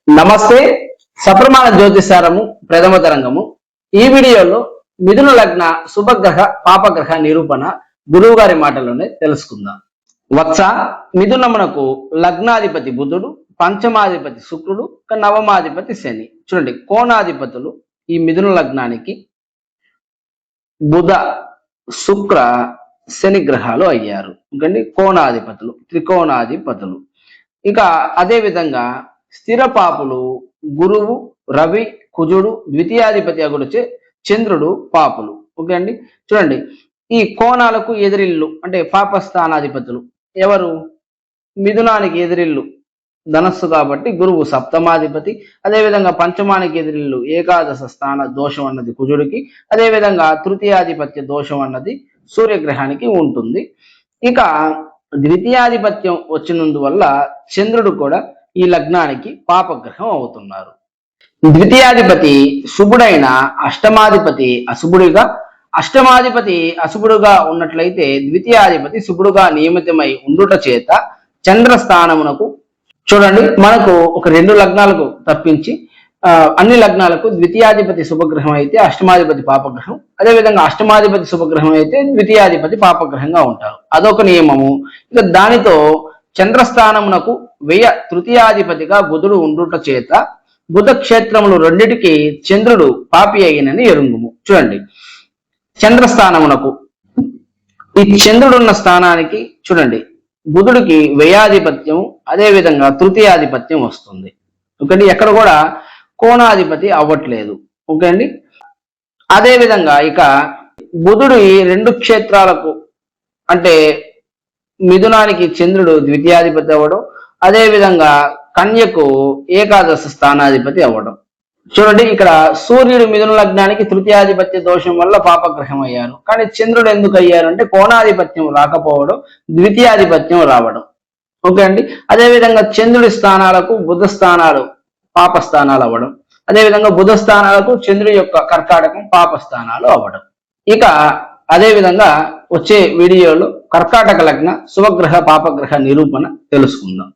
నమస్తే. సప్రమాణ జ్యోతిషారము ప్రథమ తరంగము. ఈ వీడియోలో మిథున లగ్న శుభగ్రహ పాపగ్రహ నిరూపణ గురువు గారి మాటలోనే తెలుసుకుందాం. వత్స మిథునమునకు లగ్నాధిపతి బుధుడు, పంచమాధిపతి శుక్రుడు, నవమాధిపతి శని. చూడండి, కోణాధిపతులు ఈ మిథున లగ్నానికి బుధ, శుక్ర, శని గ్రహాలు అయ్యారు. ఎందుకంటే కోణాధిపతులు, త్రికోణాధిపతులు. ఇక అదే విధంగా స్థిర పాపులు గురువు, రవి, కుజుడు, ద్వితీయాధిపతి అగుడిచే చంద్రుడు పాపులు. ఓకే అండి. చూడండి, ఈ కోణాలకు ఎదిరిల్లు అంటే పాపస్థానాధిపతులు ఎవరు? మిథునానికి ఎదిరిల్లు ధనస్సు కాబట్టి గురువు సప్తమాధిపతి. అదేవిధంగా పంచమానికి ఎదిరిల్లు ఏకాదశ స్థాన దోషం అన్నది కుజుడికి. అదేవిధంగా తృతీయాధిపత్య దోషం అన్నది సూర్యగ్రహానికి ఉంటుంది. ఇక ద్వితీయాధిపత్యం వచ్చినందువల్ల చంద్రుడు కూడా ఈ లగ్నానికి పాపగ్రహం అవుతున్నారు. ద్వితీయాధిపతి శుభుడైన అష్టమాధిపతి అశుభుడిగా, అష్టమాధిపతి అశుభుడుగా ఉన్నట్లయితే ద్వితీయాధిపతి శుభుడుగా నియమితమై ఉండుట చేత చంద్రస్థానమునకు చూడండి, మనకు ఒక 2 లగ్నాలకు తప్పించి అన్ని లగ్నాలకు ద్వితీయాధిపతి శుభగ్రహం అయితే అష్టమాధిపతి పాపగ్రహం, అదేవిధంగా అష్టమాధిపతి శుభగ్రహం అయితే ద్వితీయాధిపతి పాపగ్రహంగా ఉంటారు. అదొక నియమము. ఇక దానితో చంద్రస్థానమునకు వ్యయ తృతీయాధిపతిగా బుధుడు ఉండుట చేత బుధ క్షేత్రములు రెండిటికి చంద్రుడు పాపి అయినని ఎరుంగుము. చూడండి, చంద్రస్థానమునకు ఈ చంద్రుడున్న స్థానానికి చూడండి బుధుడికి వ్యయాధిపత్యం, అదేవిధంగా తృతీయాధిపత్యం వస్తుంది. ఓకే అండి. ఎక్కడ కూడా కోణాధిపతి అవ్వట్లేదు. ఓకే అండి. అదేవిధంగా ఇక బుధుడు ఈ 2 క్షేత్రాలకు అంటే మిథునానికి చంద్రుడు ద్వితీయాధిపతి అవ్వడం, అదేవిధంగా కన్యకు ఏకాదశ స్థానాధిపతి అవ్వడం. చూడండి, ఇక్కడ సూర్యుడు మిథున లగ్నానికి తృతీయాధిపత్య దోషం వల్ల పాపగ్రహం అయ్యారు. కానీ చంద్రుడు ఎందుకు అయ్యారు అంటే కోణాధిపత్యం రాకపోవడం, ద్వితీయాధిపత్యం రావడం. ఓకే అండి. అదేవిధంగా చంద్రుడి స్థానాలకు బుధ స్థానాలు పాప స్థానాలు అవ్వడం, అదేవిధంగా బుధ స్థానాలకు చంద్రుడి యొక్క కర్కాటకం పాప స్థానాలు అవ్వడం. ఇక అదేవిధంగా వచ్చే వీడియోలో కర్కాటక లగ్న శుభగ్రహ పాపగ్రహ నిరూపణ తెలుసుకుందాం.